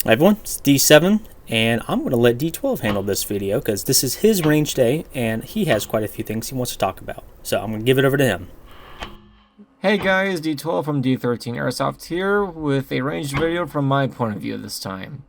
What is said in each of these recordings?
Hi everyone, it's D7, and I'm going to let D12 handle this video because this is his range day and he has quite a few things he wants to talk about. So I'm going to give it over to him. Hey guys, D12 from D13 Airsoft here with a ranged video from my point of view this time.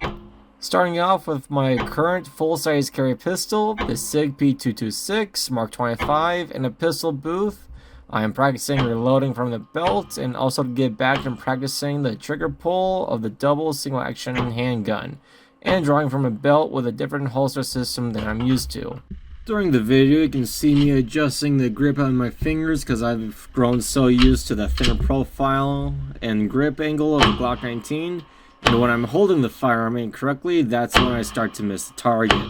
Starting off with my current full-size carry pistol, the SIG P226 Mark 25 in a pistol booth. I am practicing reloading from the belt and also to get back and practicing the trigger pull of the double single action handgun and drawing from a belt with a different holster system than I'm used to. During the video you can see me adjusting the grip on my fingers because I've grown so used to the thinner profile and grip angle of the Glock 19, and when I'm holding the firearm incorrectly, that's when I start to miss the target.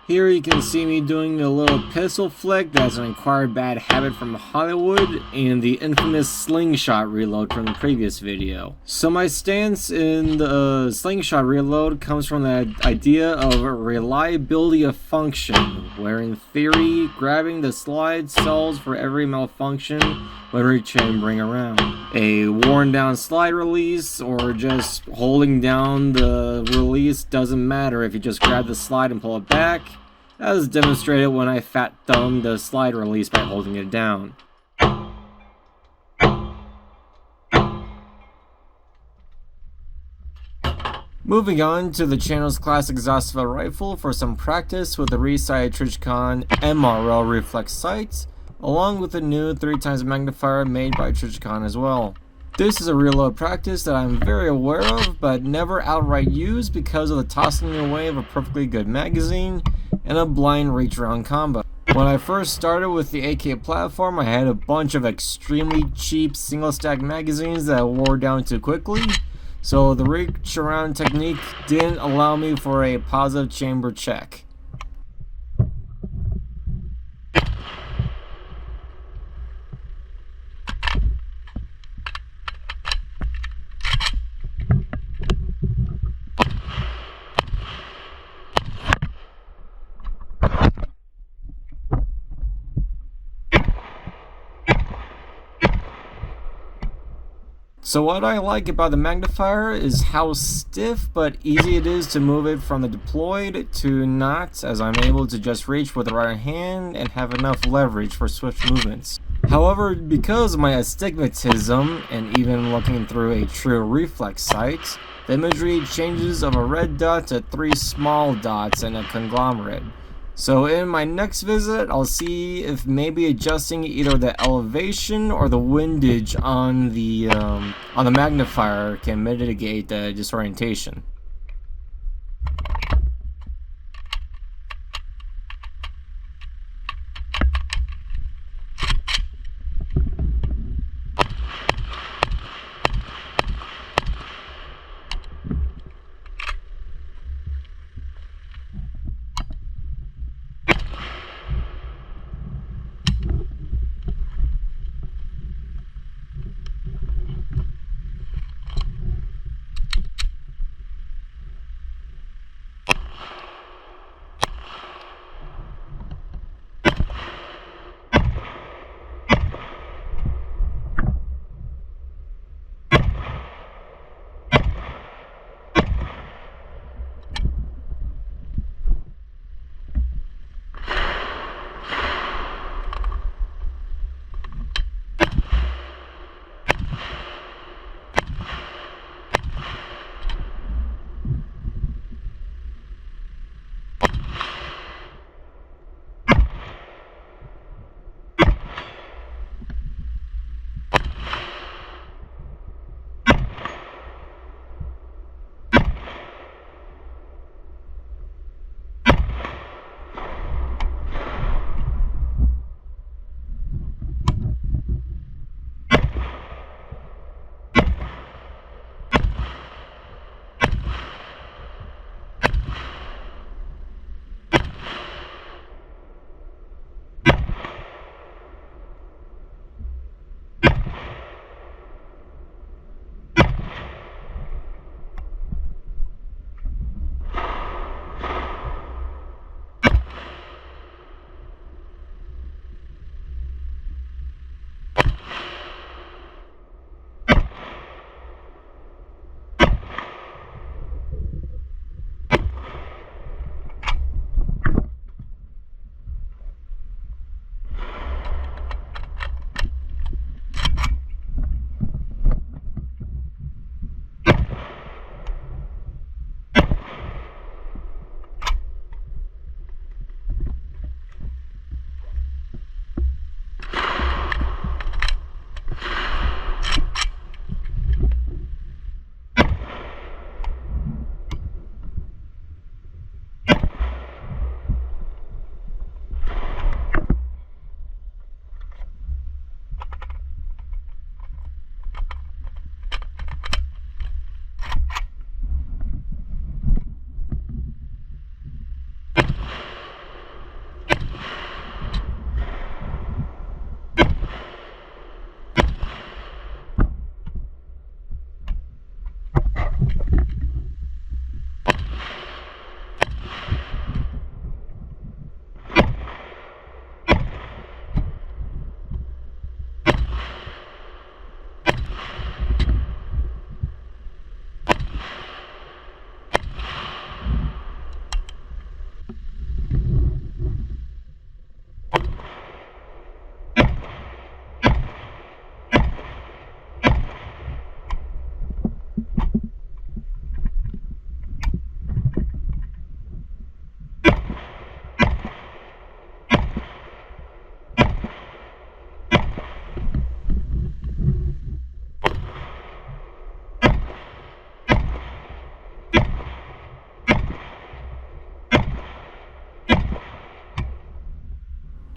Here you can see me doing a little pistol flick that's an acquired bad habit from Hollywood and the infamous slingshot reload from the previous video. So my stance in the slingshot reload comes from the idea of reliability of function, where in theory grabbing the slide solves for every malfunction when rechambering around. A worn down slide release or just holding down the release doesn't matter if you just grab the slide and pull it back, as demonstrated when I fat thumbed the slide release by holding it down. Moving on to the channel's classic exhaustive rifle for some practice with the re-sighted Trijicon MRL reflex sights, along with the new 3x magnifier made by Trijicon as well. This is a reload practice that I'm very aware of, but never outright use because of the tossing away of a perfectly good magazine and a blind reach around combo. When I first started with the AK platform, I had a bunch of extremely cheap single stack magazines that wore down too quickly, so the reach around technique didn't allow me for a positive chamber check. So what I like about the magnifier is how stiff but easy it is to move it from the deployed to not, as I'm able to just reach with the right hand and have enough leverage for swift movements. However, because of my astigmatism and even looking through a true reflex sight, the imagery changes of a red dot to 3 small dots in a conglomerate. So in my next visit, I'll see if maybe adjusting either the elevation or the windage on the magnifier can mitigate the disorientation.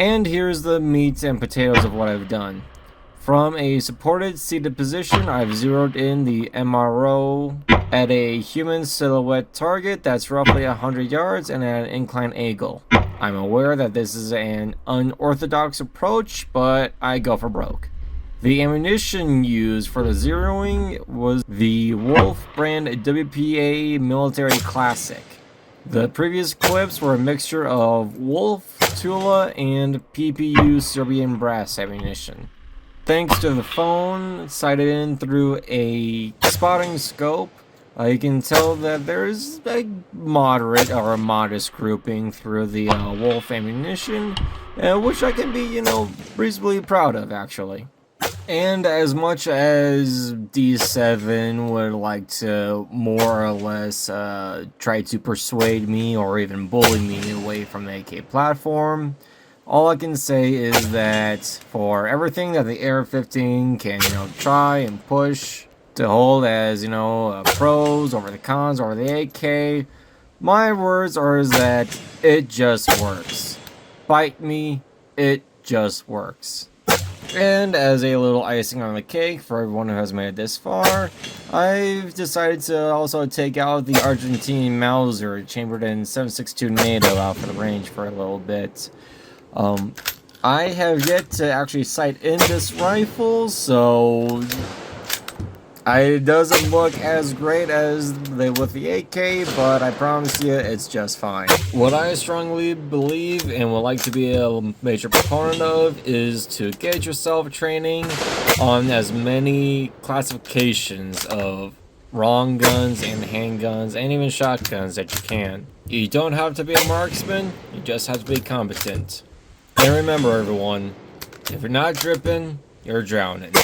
And here's the meat and potatoes of what I've done. From a supported seated position, I've zeroed in the MRO at a human silhouette target that's roughly 100 yards and at an inclined angle. I'm aware that this is an unorthodox approach, but I go for broke. The ammunition used for the zeroing was the Wolf brand WPA Military Classic. The previous clips were a mixture of Wolf, Tula, and PPU Serbian brass ammunition. Thanks to the phone sighted in through a spotting scope, you can tell that there's a moderate or a modest grouping through the Wolf ammunition, which I can be, reasonably proud of, actually. And as much as D7 would like to more or less try to persuade me or even bully me away from the AK platform, all I can say is that for everything that the AR-15 can, try and push to hold as, pros over the cons over the AK, my words are that it just works. Bite me, it just works. And as a little icing on the cake for everyone who has made it this far, I've decided to also take out the Argentine Mauser chambered in 7.62 NATO out for the range for a little bit. I have yet to actually sight in this rifle, so it doesn't look as great as with the AK, but I promise you it's just fine. What I strongly believe and would like to be a major proponent of is to get yourself training on as many classifications of long guns and handguns and even shotguns that you can. You don't have to be a marksman, you just have to be competent. And remember everyone, if you're not dripping, you're drowning.